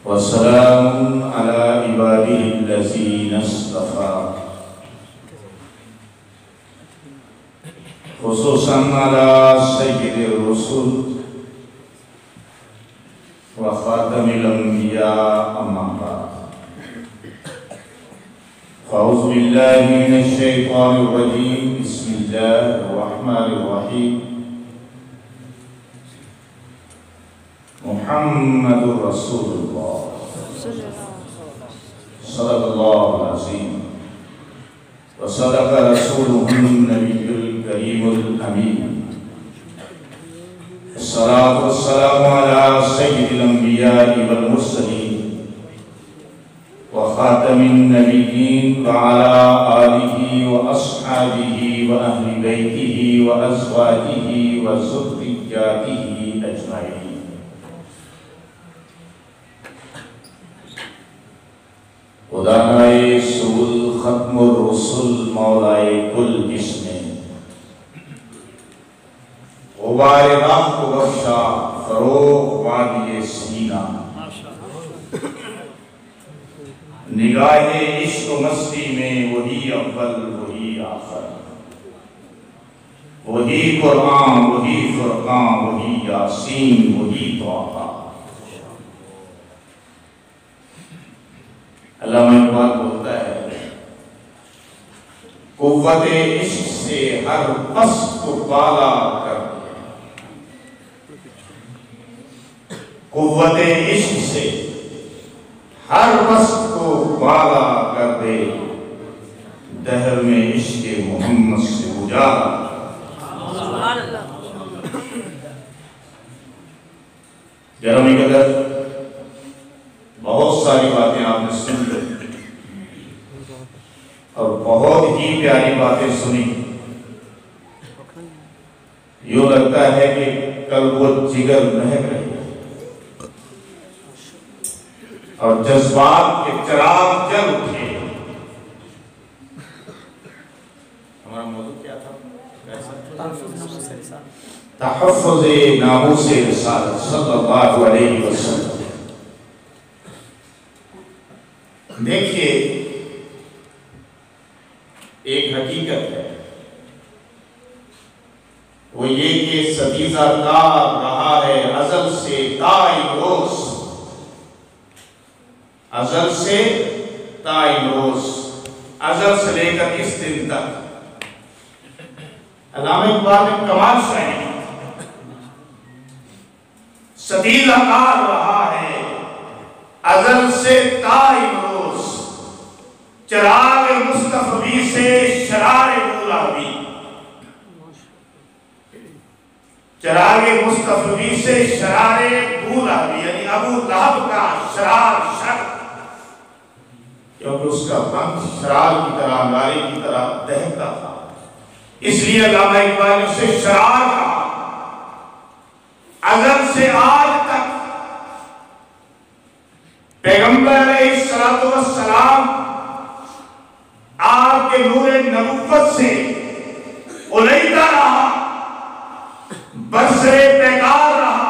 وسلام على عباده الذين اصطفى خصوصا على سيد الرسل وخاتم الأنبياء أما بعد فأعوذ بالله من الشيطان الرجيم بسم الله الرحمن الرحيم محمد رسول الله صدق الله العظيم وصدق رسوله النبي الكريم الأمين الصلاة والسلام على سيد الأنبياء والمرسلين وخاتم النبيين وعلى آله وأصحابه وأهل بيته وأزواجه وذرياته أجمعين. خدائے سول ختم الرسل مولائے کل جس نے غبار راہ کو بخشا فروغ وادی سینہ نگاہ عشق و مستی میں وہی اول وہی آخر وہی قرآن وہی فرقان وہی یاسین وہی طٰہٰ. علامہ اقبال بولتا ہے قوت عشق سے ہر پست کو بالا کر دے. قوت عشق سے ہر پست کو بالا کر دے دہر میں عشق محمد سے اجالا. گرامی قدر بہت ساری باتیں آپ نے سن لی اور بہت ہی پیاری باتیں سنی. یوں لگتا ہے کہ قلب و جگر مہک رہی ہے اور جذبات کے چراغ جل اٹھے. ہمارا موضوع کیا تھا؟ تحفظ ناموس رسالت صلی اللہ علیہ وسلم. دیکھیے ایک حقیقت ہے وہ یہ کہ ستیزہ کار رہا ہے ازل سے تا امروز. ازل سے تا امروز ازل سے لے کر اس دن تک. علامہ اقبال نے کمال شاعری کی. ستیزہ کار رہا ہے ازل سے تا امروز چراغ مصطفی سے شرار غلامی. چراغ مصطفی سے شرار غلامی یعنی ابو لہب کا شرار شر کیونکہ اس کا رنگ شرار کی طرح انگارے کی طرح دہکتا تھا اس لیے علامہ اقبال نے اسے شرار کہا. ازل سے آج تک پیغمبر علیہ السلام آپ کے نور نبوت سے الیدہ رہا برسر پیکار رہا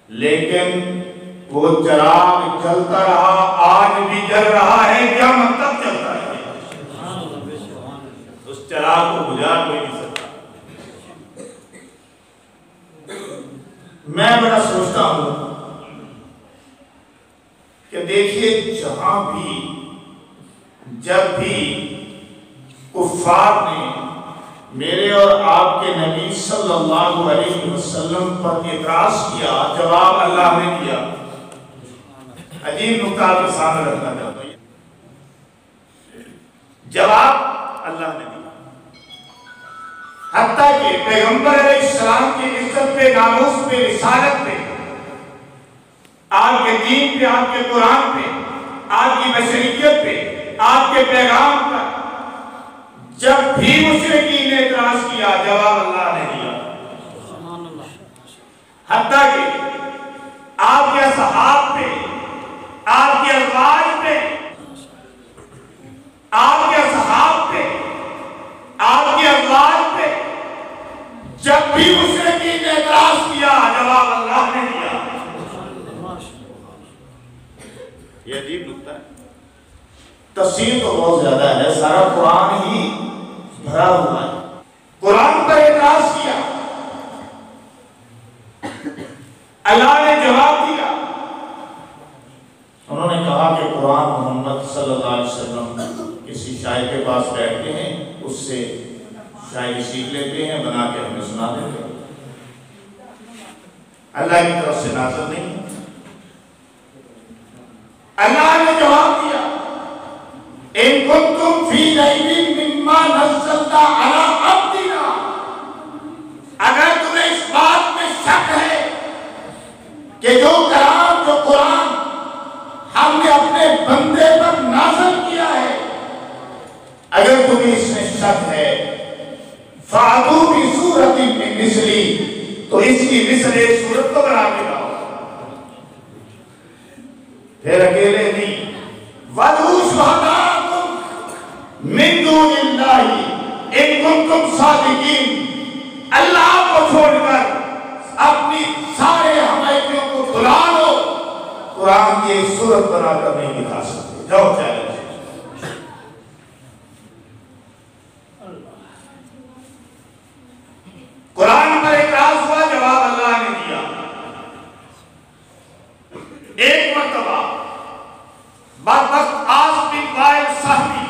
لیکن وہ چراغ جلتا رہا آج بھی جل رہا ہے قیامت تک جلتا ہے. اس چراغ کو بجھا کوئی نہیں سکتا. میں بڑا سوچتا ہوں کہ دیکھیے جہاں بھی جب بھی کفار نے میرے اور آپ کے نبی صلی اللہ علیہ وسلم پر اعتراض کیا جواب اللہ نے دیا. عجیب نکتہ کے سامنے رکھنا چاہتا ہوں. جواب اللہ نے دیا حتیٰ کہ پیغمبر علیہ السلام کی عزت پہ ناموس پہ رسالت پہ آپ کے دین پہ آپ کے قرآن پہ آپ کی بشریت پہ آپ کے پیغام پر جب بھی مشرکین نے اعتراض کیا جواب اللہ نے دیا. حتیٰ کہ آپ کے اصحاب پہ آپ کے ازواج پہ آپ کے اصحاب پہ آپ کے ازواج پہ جب بھی مشرکین نے اعتراض کیا جواب اللہ نے دیا. یہ عجیب نکتہ ہے. تفسیر تو بہت زیادہ ہے، سارا قرآن ہی بھرا ہوا ہے. قرآن پر اعتراض کیا، اللہ نے جواب دیا. انہوں نے کہا کہ قرآن محمد صلی اللہ علیہ وسلم کسی شاعر کے پاس بیٹھتے ہیں، اس سے شاعری سیکھ لیتے ہیں، بنا کے ہمیں سنا دیتے ہیں. اللہ کی طرف سے نازل نہیں. اللہ نے جواب دیا ان کنتم فی ریب مما نزلنا علی عبدنا، اگر تمہیں اس بات میں شک ہے کہ جو کلام جو قرآن ہم نے اپنے بندے پر نازل کیا ہے، اگر تمہیں اس میں شک ہے فَأْتُوا بِسُورَةٍ مِّن مِثْلِهِ، تو اس کی مثل ایک سورت کو بنا کے لاؤ. پھر اکیلے نہیں، وَادْعُوا شُهَدَاءَكُم مِّن دُونِ اللَّهِ إِن كُنتُمْ صَادِقِينَ، اللہ کو چھوڑ کر اپنی سارے حمایتیوں کو بلا لو. قرآن کی ایک سورت بنا کر نہیں دکھا سکتے. جاؤ چیلنج. قرآن پر اعتراض ہوا، جواب اللہ نے دیا. ایک مرتبہ بدبخت عاص بن وائل صحابی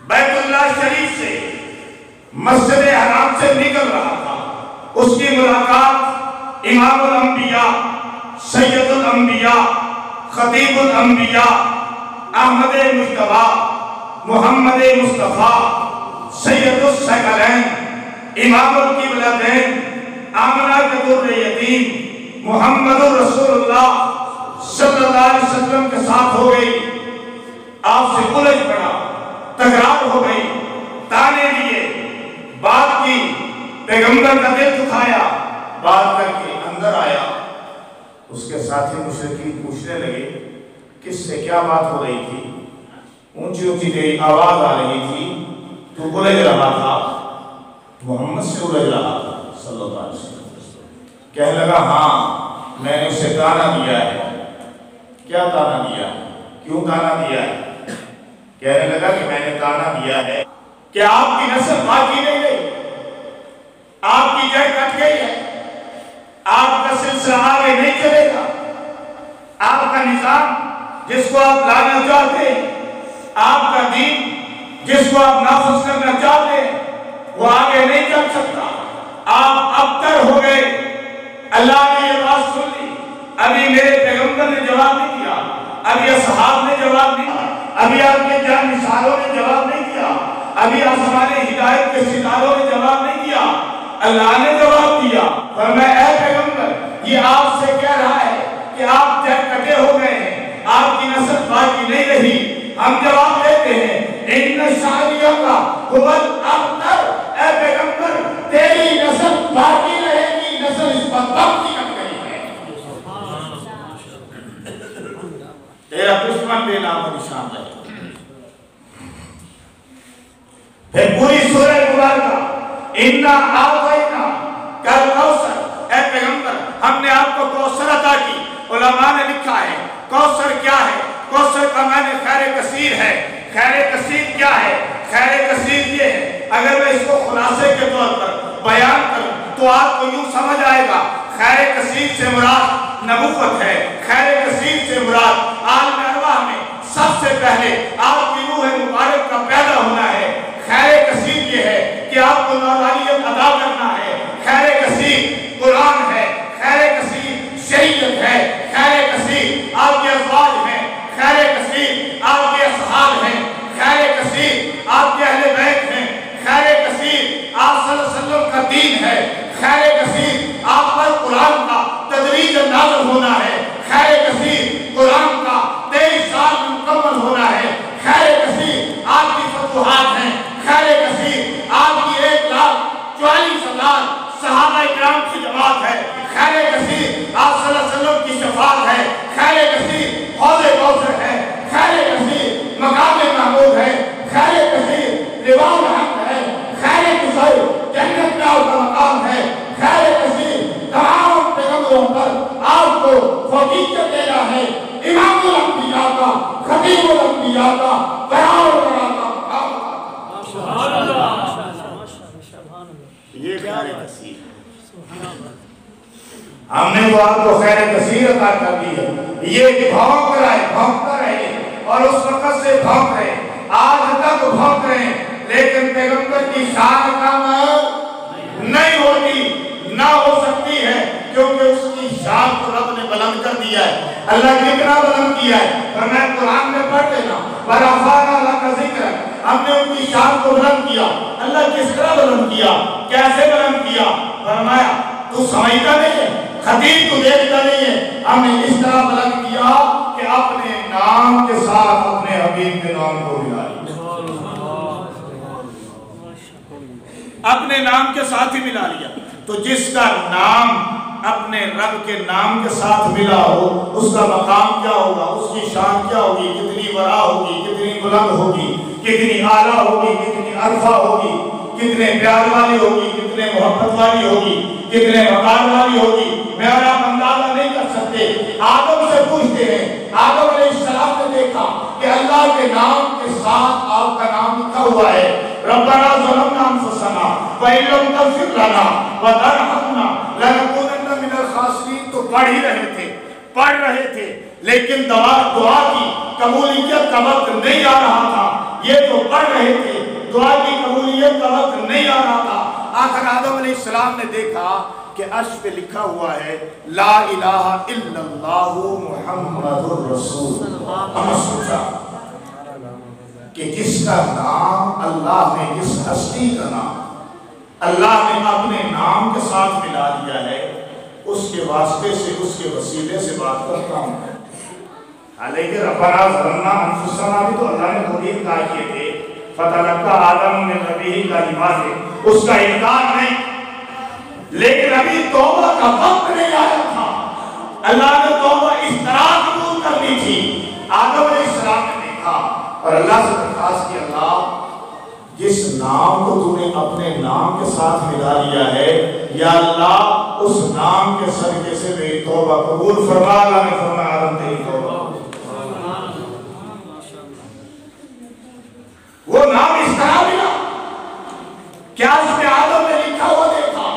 بیت اللہ شریف سے مسجد حرام سے نکل رہا تھا. اس کی ملاقات امام الانبیاء، سید الانبیاء، خطیب الانبیاء، احمد مجتبی، محمد مصطفیٰ، سید الثقلین، امام القبلتین، آمنہ کدر یتیم، محمد رسول اللہ صلی اللہ علیہ وسلم کے ساتھ ہو گئی. آپ سے الجھ پڑا، تکرار ہو گئی، تانے لیے، بات کی، پیغمبر کا دل دکھایا. بات کر کے اندر آیا. اس کے ساتھی مشرکین پوچھنے لگے کس سے کیا بات ہو رہی تھی؟ اونچی اونچی تیری آواز آ رہی تھی، تو الجھ رہا تھا، محمد سے الجھ رہا تھا صلی اللہ علیہ وسلم. کہنے لگا ہاں میں نے اسے تانا دیا ہے. کیا تانا دیا ہے؟ کیوں تانا دیا ہے؟ کہنے لگا کہ میں نے تانا دیا ہے کہ آپ کی نسل باقی نہیں رہی، آپ کی جڑ کٹ گئی ہے، آپ کا سلسلہ آگے نہیں چلے گا. آپ کا نظام جس کو آپ لانا چاہتے ہیں، آپ کا دین جس کو آپ نافذ کرنا چاہتے ہیں، وہ آگے نہیں چل سکتا. آپ ابتر ہو گئے. اللہ نے یہ بات سن لی. ابھی میرے پیغمبر نے جواب نہیں دیا، ابھی اصحاب نے جواب نہیں دیا، ابھی آپ کے جان نثاروں نے جواب نہیں دیا، ابھی آسمان ہدایت کے ستاروں نے جواب نہیں دیا. اللہ نے جواب دیا. فرمایا اے پیغمبر، یہ آپ سے کہہ رہا ہے کہ آپ جڑ کٹے ہو گئے ہیں، آپ کی نسل باقی نہیں رہی. ہم جواب دیتے ہیں ان شاعریہ کا حبل ابتر. اے پیغمبر تیری نسل باقی رہے گی، نسل اس پر وقت کی کٹ گئی ہے. تیرا دشمن بے نام و نشان ہے. پھر پوری سورہ مبارکہ اِنَّا أَعْطَيْنَا كَالْكَوْثَرَ. اے پیغمبر ہم نے آپ کو کوثر عطا کی. علماء نے لکھا ہے کوثر کیا ہے؟ کوثر کا معنی خیر کثیر ہے. خیر کثیر کیا ہے؟ خیر کثیر یہ ہے، اگر میں اس کو خلاصے کے طور پر بیان کروں تو آپ کو یوں سمجھ آئے گا خیر کثیر سے مراد نبوت ہے. خیر کثیر سے مراد عالم ارواح میں سب سے پہلے آپ کی روح مبارک کا پیدا ہونا ہے. خیر کثیر یہ ہے کہ آپ کو نورانیت ادا کرنا ہے. خیر کثیر قرآن ہے، خیر کثیر شریعت ہے، خیر کثیر آپ کے ازواج ہیں، خیر کثیر آپ کے اصحاب ہیں، خیر کثیر آپ کے اہل بیت ہیں، خیر کثیر آپ صلی اللہ علیہ وسلم کا دین ہے، خیر کثیر آپ پر قرآن کا تدریج نازل ہونا ہے، خیر کثیر قرآن کا 23 سال مکمل ہونا ہے، خیر کثیر آپ کی فتوحات ہیں، خیر کثیر آپ کی 1,44,000 صحابہ اکرام کی جماعت ہے، خیر کثیر آپ صلی اللہ علیہ وسلم کی شفاعت ہے، خیر کثیر حوض کوثر ہے، خیر کثیر مقام محمود ہے، خیر کثیر لواء الحمد ہے، خیر کثیر جنت میں آپ کا مقام ہے، خیر کثیر تمام پیغمبروں پر آپ کو فوقیت دینا ہے، امام الانبیاء کا، خطیب الانبیاء کا، بیان الورا کا مقام تھا۔ یہ خیر کثیر ہم نے تو آپ کو خیر کثیر عطا کر دی ہے۔ یہ بھونک رہا ہے، بھونکتا رہے، اور اس وقت سے بھونک رہے، آج تک بھونک رہے ہیں، لیکن پیغمبر کی شان کم نہیں ہوتی، نہ ہو سکتی ہے، کیونکہ اس کی شان کو رب نے بلند کر دیا ہے۔ اللہ کتنا بلند کیا ہے، فرمایا قرآن میں پڑھ لینا، وَرَفَعْنَا لَكَ ذِكْرَكَ، ہم نے ان کی شان کو بلند کیا۔ اللہ کس طرح بلند کیا، کیسے بلند کیا؟ فرمایا تو سمجھتا نہیں ہے، خطیب تو دیکھتا نہیں ہے، ہم نے اس طرح بلند کیا کہ اپنے نام کے ساتھ اپنے حبیب کے نام کو ملا لیا، اپنے نام کے ساتھ ہی ملا لیا۔ تو جس کا نام اپنے رب کے نام کے ساتھ ملا ہو، اس کا مقام کیا ہوگا، اس کی شان کیا ہوگی، کتنی ورا ہوگی، کتنی بلند ہوگی، کتنی اعلیٰ ہوگی، کتنی عرفہ ہوگی، کتنے پیار والی ہوگی، کتنے محبت والی ہوگی، کتنے وقار والی ہوگی، میں اور آپ اندازہ نہیں کر سکتے۔ آدم سے پوچھتے ہیں، آدم علیہ السلام نے دیکھا کہ اللہ کے نام کے ساتھ آپ کا نام لکھا ہوا ہے، ربنا ظلمنا انفسنا وان لم تغفر لنا وترحمنا لنکونن من الخاسرین، تو پڑھ ہی رہے تھے، لیکن دعا کی قبولیت کا وقت نہیں آ رہا تھا۔ یہ تو پڑھ رہے تھے، دعا کی قبولیت کا وقت نہیں آ رہا تھا۔ آخر آدم علیہ السلام نے دیکھا کہ عرش پہ لکھا ہوا ہے لا الہ الا اللہ محمد الرسول اللہ۔ ہم سوچا کہ جس کا نام اللہ نے، جس ہستی کا نام اللہ نے اپنے نام کے ساتھ ملا دیا ہے، اس کے واسطے سے، اس کے وسیلے سے بات کرتا ہوں۔ حالانکہ ربنا ظلمنا انفسنا بھی تو اللہ نے خود ہی کہا کیے تھے، فتلقى آدم من ربه کلمات، اس کا انکار نہیں، لیکن ابھی توبہ کا وقت نہیں آیا تھا۔ اللہ نے توبہ اس طرح قبول کرنی تھی۔ آدم علیہ السلام نے دیکھا اور اللہ سے درخواست کی، اللہ جس نام کو تو نے اپنے نام کے ساتھ ملا لیا ہے، یا اللہ اس نام کے صدقے سے میری توبہ قبول فرما۔ اللہ نے فرمایا آدم تیری توبہ، وہ نام اس طرح ملا، کیا اس میں آدم نے لکھا ہوا دیکھا؟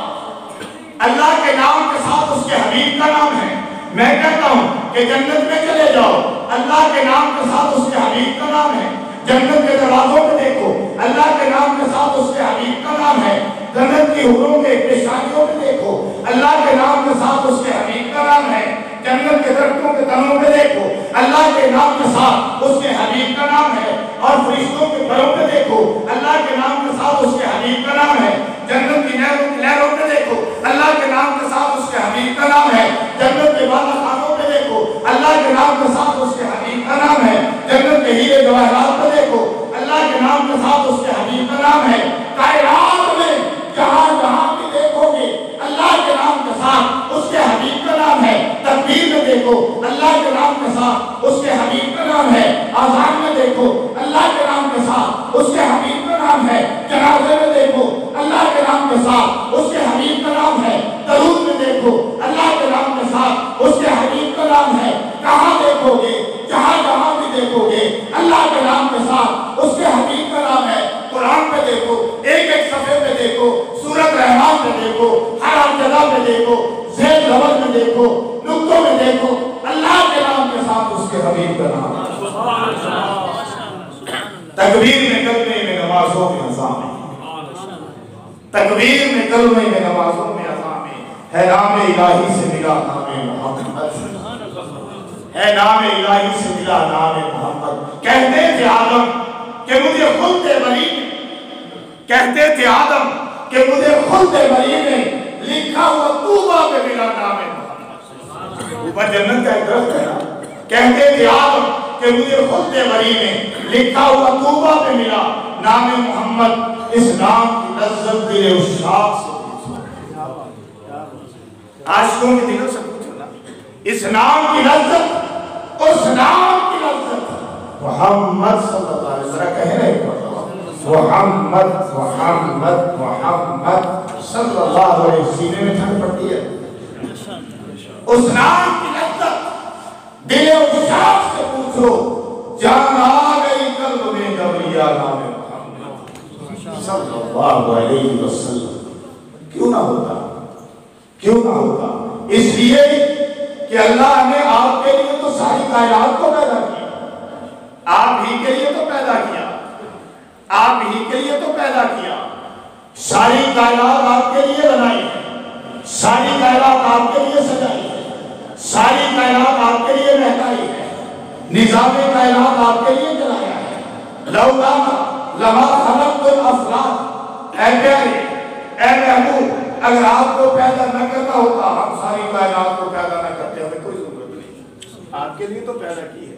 اللہ کے نام کے ساتھ اس کے حبیب کا نام ہے۔ میں کہتا ہوں کہ جنت میں چلے جاؤ، اللہ کے نام کے ساتھ اس کے حبیب کا نام ہے۔ جنت کے دروازوں میں دیکھو، اللہ کے نام کے ساتھ اس کے حبیب کا نام ہے۔ جنت کی حوروں کے پیشانیوں میں دیکھو، اللہ کے نام کے ساتھ اس کے حبیب کا نام ہے۔ جنت کے درختوں کے تنوں پہ دیکھو، اللہ کے نام کے ساتھ اس کے حبیب کا نام ہے۔ اور فرشتوں کے پروں پہ دیکھو، اللہ کے نام کے ساتھ اس کے حبیب کا نام ہے۔ جنت کی نہروں پہ دیکھو، اللہ کے نام کے ساتھ اس کے حبیب کا نام ہے۔ جنت کے بالا خانوں پہ دیکھو، اللہ کے نام کے ساتھ اس کے حبیب کا نام ہے۔ جنت کے ہیرے جواہرات پہ دیکھو، اللہ کے نام کے ساتھ اس کے حبیب کا نام ہے۔ کائنات میں جہاں جہاں بھی دیکھو گے، اللہ کے نام کے ساتھ اس کے حبیب کا نام ہے۔ تکبیر میں دیکھو، اللہ کے نام کے ساتھ اس کے حبیب کا نام ہے۔ آذان میں دیکھو، اللہ کے نام کے ساتھ اس کے حبیب کا نام ہے۔ جنازے میں دیکھو، اللہ کے نام کے ساتھ اس کے حبیب کا نام ہے۔ درود میں دیکھو، اللہ کے نام کے ساتھ اس کے حبیب کا نام ہے۔ کہاں دیکھو گے، جہاں جہاں بھی دیکھو گے، اللہ کے نام کے ساتھ اس کے حبیب کا نام ہے۔ قرآن پہ دیکھو، ایک ایک صفحے پہ دیکھو، سورۃ رحمان پہ دیکھو، ہر جگہ پہ دیکھو، زیر زبر میں دیکھو، نقطوں میں دیکھو، اللہ کے نام کے ساتھ اس کے حبیب کا نام ہے۔ تکبیر میں کلمے میں نمازوں میں اذان ہے، تکبیر میں کلمے میں نمازوں میں اذان ہے نام الہی سے ملا نام محمد، ہے نام الہی سے ملا نام محمد۔ کہتے تھے آدم کہ مجھے خلد بری میں، کہتے تھے آدم کہ مجھے خلد بری میں لکھا ہوا طوبہ پہ ملا نام محمد۔ اوپر جنت کا ایک درخت ہے نا، کہتے تھے آدم کہ مجھے خلد بری میں لکھا ہوا طوبہ پہ ملا نام محمد۔ اس نام کی لذت دل عشاق سے عاشقوں کے دلوں سے پوچھو نا، اس نام کی لذت، اس نام کی لذت محمد صلی اللہ علیہ وسلم کہہ رہے ہیں، محمد محمد محمد صلی اللہ علیہ وسلم، سینے میں ٹھنڈ پڑتی ہے۔ اس نام کی لذت دل و سمجھو جان آ گئی قلب میں جب لیا نام محمد صلی اللہ علیہ وسلم. کیوں نہ ہوتا؟ کیوں نہ ہوتا؟ اس لیے کہ اللہ نے آپ کے لیے تو ساری کائنات کو پیدا کیا، آپ ہی کے لیے تو پیدا کیا، آپ ہی کے لیے تو پیدا کیا. ساری کائنات آپ کے لیے بنائی ہے، ساری کائنات آپ کے لیے سجائی ہے، ساری کائنات آپ کے لیے بہتائی ہے، نظام کائنات آپ کے لیے چلایا ہے. لولا لما خلقت الافلاک، اے پیارے، اے محبوب، اگر آپ کو پیدا نہ کرنا ہوتا ہم ساری کائنات کو پیدا نہ کرتے، ہمیں کوئی ضرورت نہیں، آپ کے لیے تو پیدا کی ہے.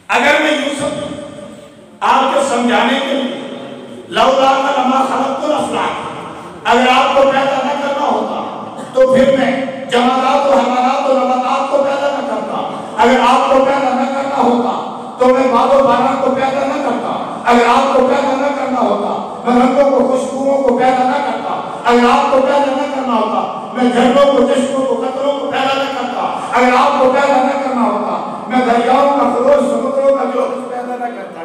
اگر میں یوں سمجھوں آپ کو سمجھانے کے لیے لولا لما خلقت الافلاک، اگر آپ کو پیدا نہ کرنا ہوتا تو پھر میں جمادات و حیوانات و نباتات کو پیدا نہ کرتا. اگر آپ کو پیدا نہ کرنا ہوتا تو میں باد و باران کو پیدا نہ کرتا. اگر آپ کو پیدا نہ کرنا ہوتا میں رنگوں کو خوشبوؤں کو پیدا نہ کرتا. اگر آپ کو پیدا نہ کرنا ہوتا میں جھرنوں کو چشموں کو قطروں کو پیدا نہ کرتا. اگر آپ کو پیدا نہ کرنا ہوتا میں دریاؤں کا خروش سمندروں کا جوش پیدا نہ کرتا.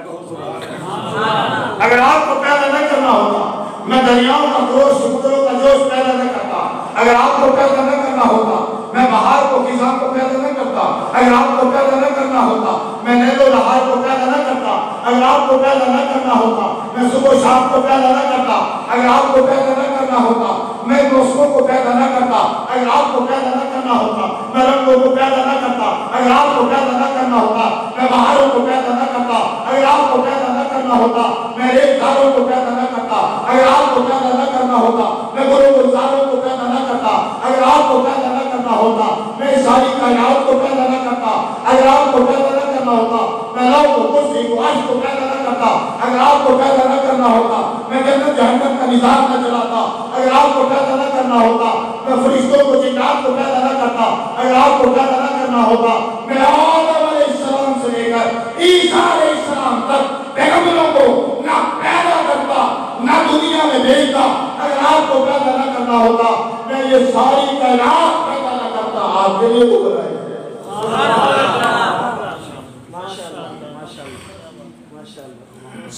اگر آپ کو پیدا نہ کرنا ہوتا میں دریاؤں کا خروش سمندروں کا جوش پیدا نہ کرتا. اگر آپ کو پیدا نہ کرنا ہوتا میں بہار کو خزاں کو پیدا نہ کرتا. اگر آپ کو پیدا نہ کرنا ہوتا میں نیل و نہار کو پیدا نہ کرتا. اگر آپ کو پیدا نہ کرنا ہوتا میں صبح و شام کو پیدا نہ کرتا. اگر آپ کو پیدا نہ کرنا ہوتا میں موسموں کو پیدا نہ کرتا. اگر آپ کو پیدا نہ کرنا ہوتا میں رنگوں کو پیدا نہ کرتا. اگر آپ کو پیدا نہ کرنا ہوتا میں بہاروں کو پیدا نہ کرتا. اگر آپ کو پیدا نہ کرنا ہوتا میں ریت داروں کو پیدا نہ کرتا. اگر آپ کو پیدا نہ کرنا ہوتا میں گلزاروں کو پیدا نہ کرتا. اگر آپ کو پیدا نہ کرنا ہوتا میں ساری کائنات کو پیدا نہ کرتا. اگر آپ کو پیدا نہ کرنا ہوتا میں لوح و کرسی و عرش کو پیدا نہ کرتا. اگر آپ کو پیدا نہ کرنا ہوتا میں جنت جہنم کا نظام نہ چلاتا. اگر آپ کو پیدا نہ کرنا ہوتا میں فرشتوں کو جنات کو پیدا نہ کرتا. اگر آپ کو پیدا نہ کرنا ہوتا میں آدم علیہ السلام سے لے کر عیسیٰ علیہ السلام تک پیغمبروں کو نہ پیدا کرتا نہ دنیا میں بھیجتا. اگر آپ کو پیدا نہ کرنا ہوتا میں یہ ساری کائنات پیدا نہ کرتا. آپ کے لیے تو بنائی ہے.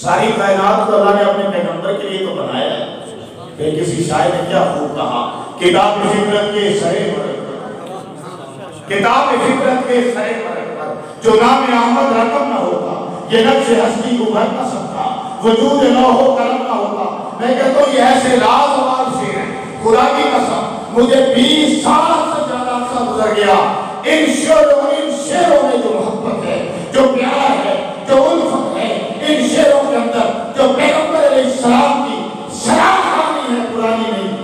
ساری کائنات کو اللہ نے اپنے پیغمبر کے لیے تو بنایا ہے. پھر کسی شاعر نے کیا خوب کہا، کتاب فطرت کے سرے پر، کتاب فطرت کے سرے پر جو نام احمد رقم نہ ہوتا یہ نقش ہستی ابھر نہ سکتا، وجود لوح و قلم نہ ہوتا. میں کہتا ہوں یہ ایسے لازوال شعر ہیں، خدا کی قسم مجھے 20 سال سے زیادہ عرصہ گزر گیا ان شعروں میں جو محبت ہے، جو پیار ہے، جو الفت ہے، ان شعروں کے اندر جو پیغمبر علیہ السلام کی شراخانی ہے پرانی نہیں.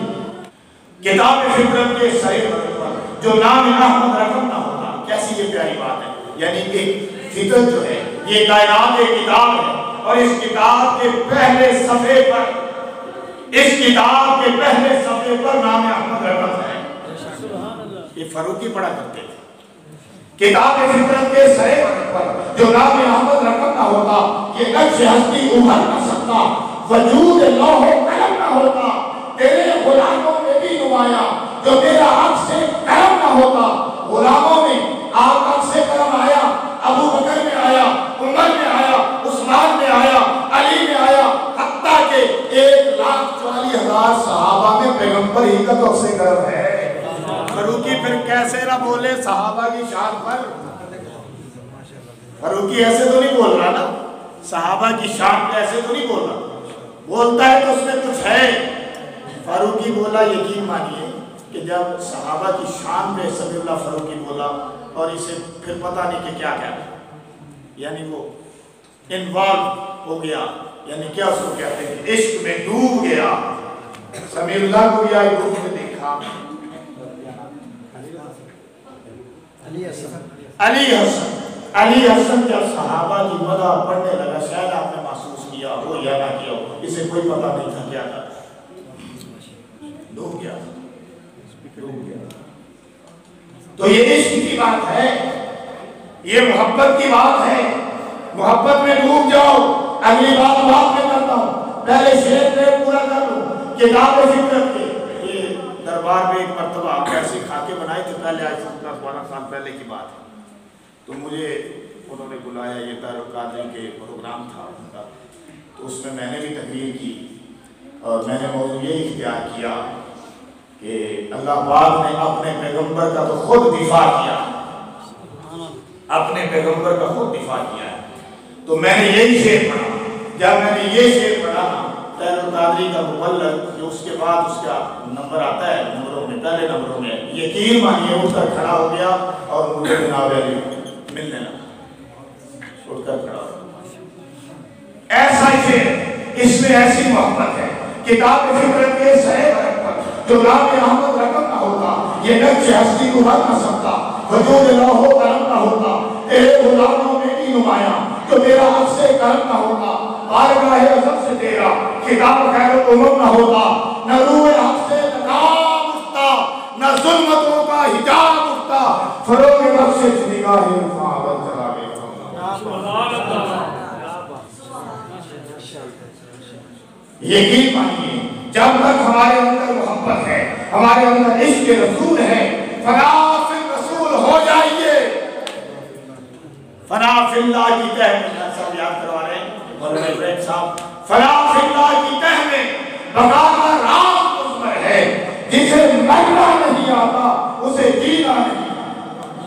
کتاب فطرت کے سرے پر جو نام احمد رقم نہ ہوتا. کیسی یہ پیاری بات ہے. یعنی ایک فطرت جو ہے یہ کائنات ایک کتاب ہے اور اس کتاب کے پہلے صفحے پر، اس کتاب کے پہلے صفحے پر نام احمد رقم ہے. یہ فاروقی پڑھا کرتے تھے. کتاب فطرت کے سرے پر جو نام احمد رقم نہ ہوتا یہ نقش ہستی ابھر نہ سکتا، وجود لوح و قلم نہ ہوتا. تیرے غلاموں میں بھی نمایاں جو تیرا عکس قلم نہ ہوتا. غلاموں میں آپ عکس قلم آیا، ابو بکر میں آیا، عمر میں آیا، عثمان میں آیا، علی میں آیا، حتیٰ کہ 1,40,000 صحابہ میں پیغمبر ہی کا تو عکس قلم ہے. فاروقی پھر کیسے نہ بولے صحابہ کی شان پر. فاروقی ایسے تو نہیں بول رہا نا، صحابہ کی شان پہ ایسے تو نہیں بول رہا. بولتا ہے تو اس میں کچھ ہے. فاروقی بولا یقین مانیے کہ جب صحابہ کی شان پہ سبی اللہ فاروقی بولا اور اسے پھر پتہ نہیں کہ کیا کہنا، یعنی وہ انوالو ہو گیا. یعنی کیا اس کو کہتے ہیں، عشق میں ڈوب گیا. سمیع اللہ کو بھی آئی روح میں دیکھا. علی حسن جب صحابہ کی مدح پڑھنے لگا شاید آپ نے محسوس کیا ہو یا نہ کیا ہو، اسے کوئی پتہ نہیں تھا کیا تھا. ڈوب گیا. تو یہ عشق کی بات ہے، یہ محبت کی بات ہے. محبت میں ڈوب جاؤ. اگلی بات میں کرتا ہوں، پہلے شعر پہ پورا کر لوں. کتاب فطرت کے یہ دربار میں ایک مرتبہ پیسے کھا کے بنائے تھے، پہلے آج 10-12 سال پہلے کی بات ہے. تو مجھے انہوں نے بلایا، یہ دار القادری کے پروگرام تھا ان کا، تو اس میں نے بھی تقریر کی اور میں نے موضوع یہ اختیار کیا کہ اللہ پاک نے اپنے پیغمبر کا تو خود دفاع کیا، اپنے پیغمبر کا خود دفاع کیا ہے۔ تو میں نے یہی شعر پڑھا، جب میں نے یہ شعر پڑھا دار القادری کا مبلغ، جو اس کے بعد اس کا نمبر آتا ہے نمبروں میں، پہلے نمبروں میں، یقین مانیے اٹھ کر کھڑا ہو گیا اور مجھے جناب علی ملنے لگا، اٹھ کر کھڑا ہو گیا۔ ایسا شعر، اس میں ایسی محبت ہے، کتاب فکرت کے صحیح برکت جو نام احمد رقم نہ ہوتا، یہ نقش ہستی کو بھر نہ سکتا، وجود لوح و قلم نہ ہوتا، تیرے غلاموں میں کی نمایاں جو تیرا عکس کرم نہ ہوتا، بارگاہ عظم سے تیرا خطاب خیر الامم نہ ہوتا، نہ روح حق سے نقاب اٹھتا، نہ ظلمتوں کا حجاب اٹھتا، فروغ بخشش نگاہ رفاعت جلال یقین مانیے جب تک ہمارے اندر محبت ہے، ہمارے اندر عشق رسول ہے، فنا فی الرسول ہو جائیے، فنا فی اللہ کی تہ میں، سب یاد کروا رہے ہیں مولانا ابراہیم صاحب، فنا فی اللہ کی تہ میں بقا کا راز مضمر ہے، جسے مرنا نہیں آتا اسے جینا نہیں آتا،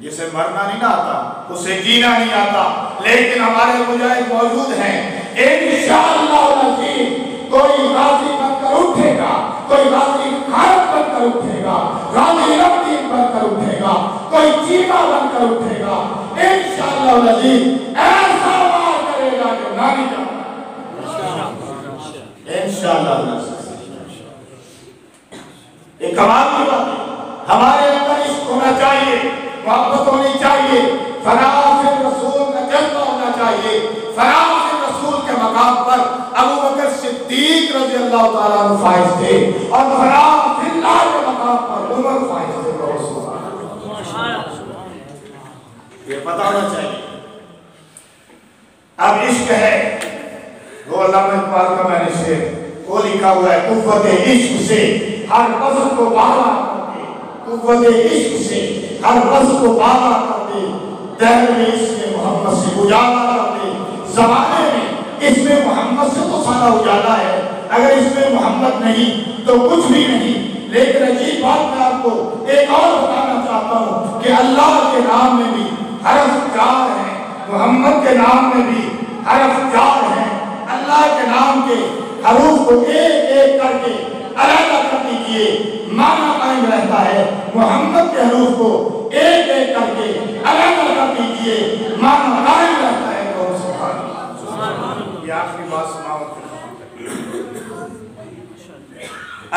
جسے مرنا نہیں آتا اسے جینا نہیں آتا، لیکن ہمارے مجاہد موجود ہیں، انشاءاللہ العزیز کوئی غازی بن کر اٹھے گا، کوئی غازی خالد بن کر اٹھے گا، غازی ربدین بن کر اٹھے گا، کوئی چیمہ بن کر اٹھے گا، انشاءاللہ العزیز ایسا وار کرے گا کہ نانی جانا، انشاءاللہ العزیز۔ ایک کمال کی بات ہے، ہمارے اندر عشق ہونا چاہیے، محبت ہونی چاہیے، فنا فی الرسول کا جذبہ ہونا چاہیے، فنا فی الرسول کے مقام پر ابو بکر صدیق رضی اللہ تعالیٰ عنہ فائز تھے، اور فنا فی اللہ کے مقام پر عمر فائز تھے، یہ پتہ ہونا چاہیے۔ اب عشق ہے، وہ علامہ اقبال کا میں نے شعر وہ لکھا ہوا ہے، قوت عشق سے ہر بزم کو بالا کرتے، قوت عشق سے ہر بزم کو بالا کرتے، دہر میں اس میں محمد سے اجالا کرتے، زمانے میں اس میں محمد سے تو سارا اجالا ہے، اگر اس میں محمد نہیں تو کچھ بھی نہیں۔ لیکن عجیب بات میں آپ کو ایک اور بتانا چاہتا ہوں کہ اللہ کے نام میں بھی حرف 4 ہیں، محمد کے نام میں بھی حرف 4 ہیں، اللہ کے نام کے حروف کو ایک ایک کر کے علیحدہ کر دیجئے، معنی قائم رہتا ہے، محمد کے حروف کو ایک ایک کر کے علیحدہ کر دیجئے، معنی قائم رہتا ہے۔ یہ آخری بات سناؤ،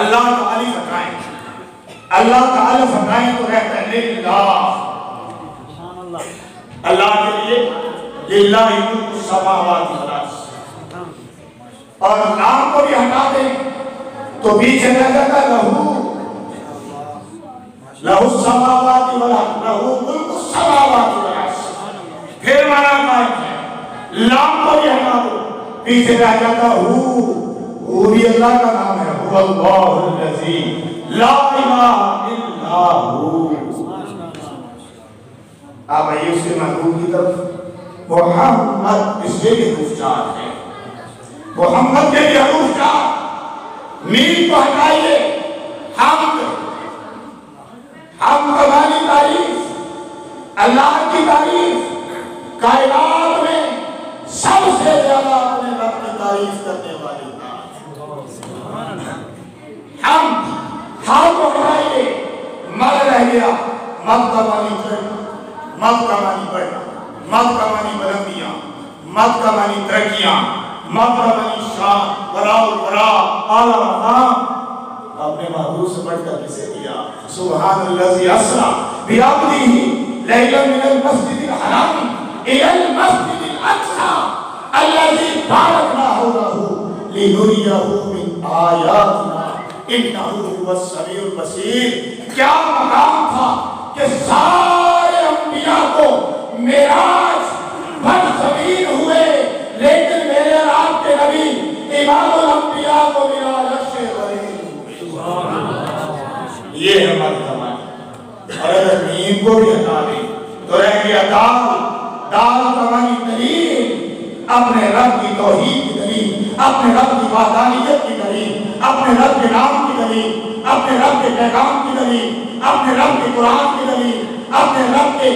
اللہ تعالی فرمائیں، اللہ تعالی فرمائیں تو رہتا ہے للہ، اللہ کے لیے للہ ملک السماوات والارض، اور نام کو بھی ہٹا دیں تو پیچھے رہ جاتا لہو، لہو السماوات والارض، لہو ملک السماوات والارض، پھر مانا قائم ہے، نام کو بھی ہٹا دو پیچھے رہ جاتا وہ بھی اللہ کا نام ہے، هو اللہ الذی لا الہ الا ہو۔ آپ آئیے اس کے محبوب کی طرف، محمد اس کے بھی حروف 4 ہیں، محمد کے بھی حروف 4، میم کو ہٹائیے، حمد، حمد کا معنی تعریف، اللہ کی تعریف، کائنات میں سب سے زیادہ اپنے رب کی تعریف کرنے والی حمد، حمد کو ہٹائیے، مد رہ گیا، مد کا معنی چڑھنا، مد کا معنی بڑھنا، مد کا معنی بلندیاں، مد کا معنی ترقیاں، مد کا معنی شان، وراء الوراء، اعلیٰ مقام۔ اپنے محبوب سے بڑھ کر کسے دیا؟ سبحان الذی اسریٰ بعبدہ لیلا من المسجد الحرام الی المسجد الاقصی الذی بارکنا حولہ لنریہ من آیاتنا انہ هو السمیع البصیر۔ کیا مقام تھا کہ سارے انبیاء کو معراج بر زمین ہوئے، لیکن میرے اور آپ کے نبی امام الانبیاء کو معراج عرش بری۔ یہ ہے ہماری زمانی، اور اگر نیم کو بھی ہٹا دیں تو رہ گیا دال کمانی دلیل، اپنے رب کی توحید کی دلیل، اپنے رب کی وحدانیت کی دلیل، اپنے رب کے نام کی دلیل، اپنے رب کے پیغام کی دلیل، اپنے رب کے قرآن کی دلیل، اپنے رب کے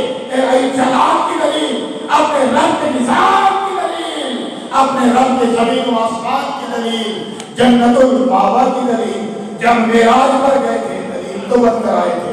اجتماعات کی دلیل، اپنے رب کے نظام کی دلیل، اپنے رب کے زمین و آسمان کی دلیل، جنت المأویٰ کی دلیل۔ جب معراج پر گئے تھے دلیل تو بن کر آئے تھے،